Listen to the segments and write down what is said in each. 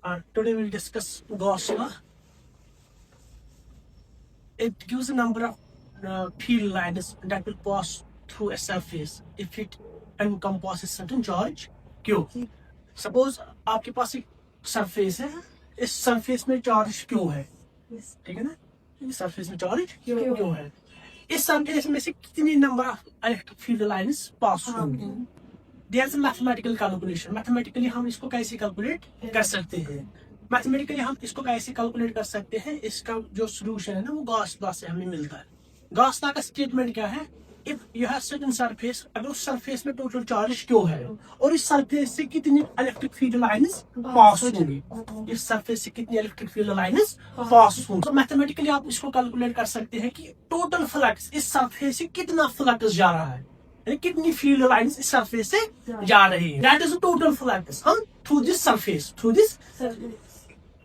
Today we'll discuss Gauss law. It gives a number of field lines that will pass through a surface if it encompasses certain charge Q. Suppose आपके पास एक surface है, इस surface में charge Q है, ठीक है ना? इस सरफेस में चार्ज Q है. इस सरफेस में से कितनी number of electric field lines pass होंगी? There's a mathematical calculation. Mathematically हम इसको कैसे कैलकुलेट कर सकते हैं? मैथमेटिकली हम इसको कैसे कैलकुलेट कर सकते हैं? इसका जो सोल्यूशन है ना, वो गॉस लॉ से हमें मिलता है. गॉस लॉ का स्टेटमेंट क्या है? If you have certain surface, अगर उस सरफेस में टोटल चार्ज क्यों है और इस सरफेस से कितनी इलेक्ट्रिक फील्ड लाइंस पास होंगी, इस सरफेस से कितनी इलेक्ट्रिक फील्ड लाइंस पास होंगी, तो मैथमेटिकली आप इसको कैलकुलेट कर सकते हैं कि टोटल फ्लक्स इस सरफेस से कितना फ्लक्स जा रहा है, कितनी फील्ड लाइंस इस सरफेस से जा रही है. That is the total flux through this surface, through this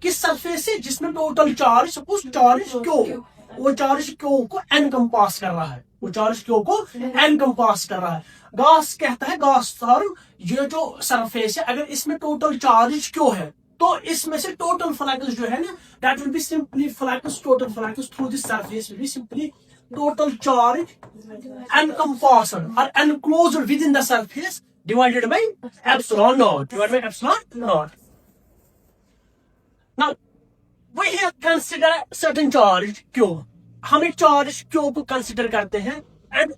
किस सरफेस से, जिसमें टोटल चार्ज, सपोज चार्ज क्यों, वो चार्ज क्यों को एनकम्पास कर रहा है, वो चार्ज क्यों को एनकम्पास कर रहा है. गॉस कहता है, गॉस थ्योरम, ये जो सरफेस है अगर इसमें टोटल चार्ज क्यों है तो इसमें से टोटल फ्लक्स जो है ना, that will be simply flux, total flux through this surface will be simply total charge encompassed or enclosed within the surface divided by epsilon naught, divided by epsilon naught. Now we have consider certain charge Q. हम एक charge Q को consider करते हैं and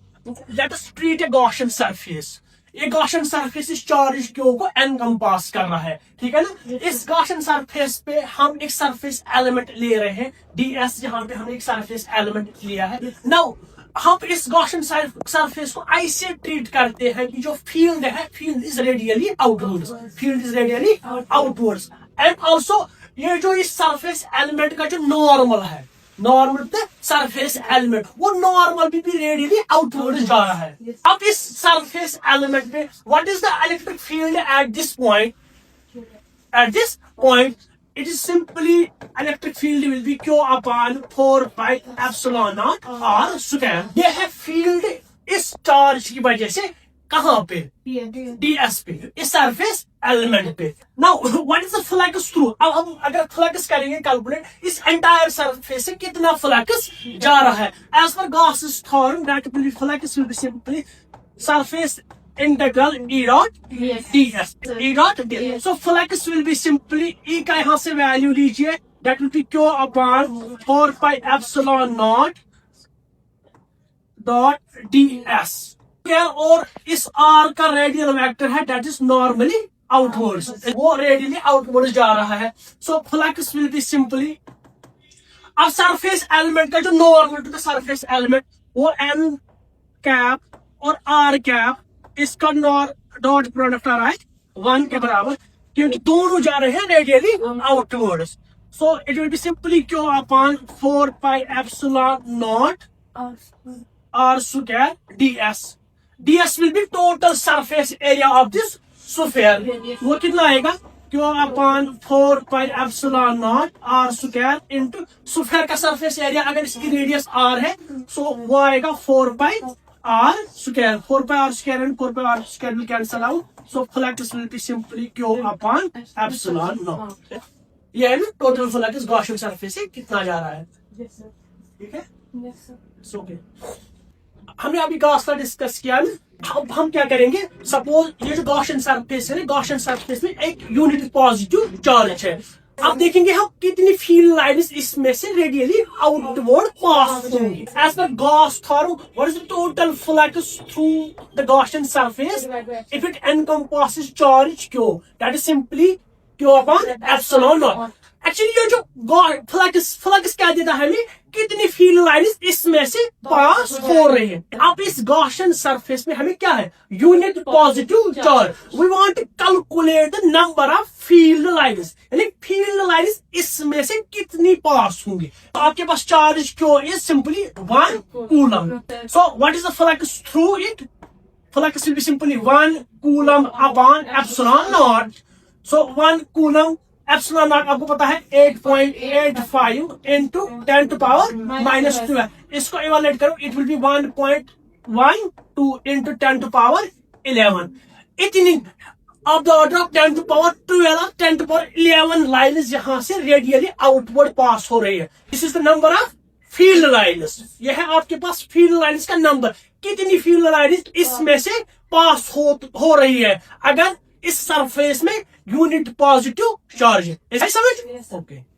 let us treat a Gaussian surface. ये Gaussian surface इस charge Q को encompass कर रहा है, ठीक है ना. इस Gaussian surface पे हम एक सरफेस एलिमेंट ले रहे हैं ds, जहां पे हमने एक सरफेस एलिमेंट लिया है. नाउ हम इस Gaussian सरफेस को ऐसे ट्रीट करते हैं कि जो फील्ड है, field is radially outwards, field is radially outwards. And also ये जो इस सरफेस एलिमेंट का जो नॉर्मल है, नॉर्मल सरफेस एलिमेंट, वो नॉर्मल भी रेडियली आउटवर्ड जा रहा है. अब इस सरफेस एलिमेंट पे what is the electric field at this point, at this point it is simply electric field will be Q upon 4 pi epsilon naught r square. ये है फील्ड इस चार्ज की वजह से कहाँ पे, ds पे, इस सरफेस एलिमेंट पे. Now what is the flux through, अब हम अगर फ्लक्स करेंगे कैलकुलेट, इस एंटायर सरफेस से कितना फ्लक्स जा रहा है. As per Gauss's theorem that will be flux will be simply surface integral E dot ds, E dot ds. So flux will be simply E का यहाँ से वैल्यू लीजिए, that will be Q upon 4 pi epsilon naught dot ds. और इस R का radial vector है, that is normally outwards, वो radially outward जा रहा है. So flux will be simply, अब सरफेस एलिमेंट का जो normal to the surface element वो n कैप और r कैप, इसका डॉट प्रोडक्ट आ रहा है 1 के बराबर, क्योंकि दोनों जा रहे हैं radially outwards. So it will be simply Q upon 4 pi epsilon not r square ds. ds will be total surface area of this sphere. वो कितना आएगा, Q upon 4 pi epsilon not r square into sphere का surface area, अगर इसकी radius r है सो वो आएगा 4 पाई r square. 4 pi r square and 4 pi r square will cancel out. So flux will be simply Q upon epsilon naught. ये है ना total flux Gaussian surface से कितना जा रहा है, ठीक है. It's okay. हमने अभी गॉस लॉ डिस्कस किया ना. अब हम क्या करेंगे, सपोज ये जो गॉसियन सरफेस है, गॉसियन सरफेस में एक यूनिट पॉजिटिव चार्ज है. अब देखेंगे हम कितनी फील्ड लाइंस इसमें से रेडियली आउटवर्ड पास होंगी. As per Gauss theorem, what is the total flux through the Gaussian surface if it encompasses charge Q, that is simply Q upon epsilon naught. Actually ये जो फ्लक्स क्या देता है हमें, कितनी फील्ड लाइंस इसमें से पास हो रही है. अब इस गॉसियन सरफेस में हमें क्या है, unit positive charge. We want to calculate the number of field lines, यानी फील्ड लाइंस इसमें से कितनी पास होंगी. तो आपके पास charge Q is simply 1 coulomb. So what is the flux through it, flux will be simply 1 coulomb upon epsilon naught. So 1 coulomb epsilon naught आपको पता है 8.85 इंटू 10 टू पावर -2. इसको इवेलुएट करो, it will be 1.12 into 10 to power 11. इतनी of the order of 10 to power 12 और 10 to power 11 lines यहाँ से radially outward पास हो रही है। This is the number of field lines. यह है आपके पास फील्ड लाइन्स का नंबर, कितनी फील्ड लाइन्स इसमें से पास हो रही है अगर इस सरफेस में यूनिट पॉजिटिव चार्ज है। समझ? ओके।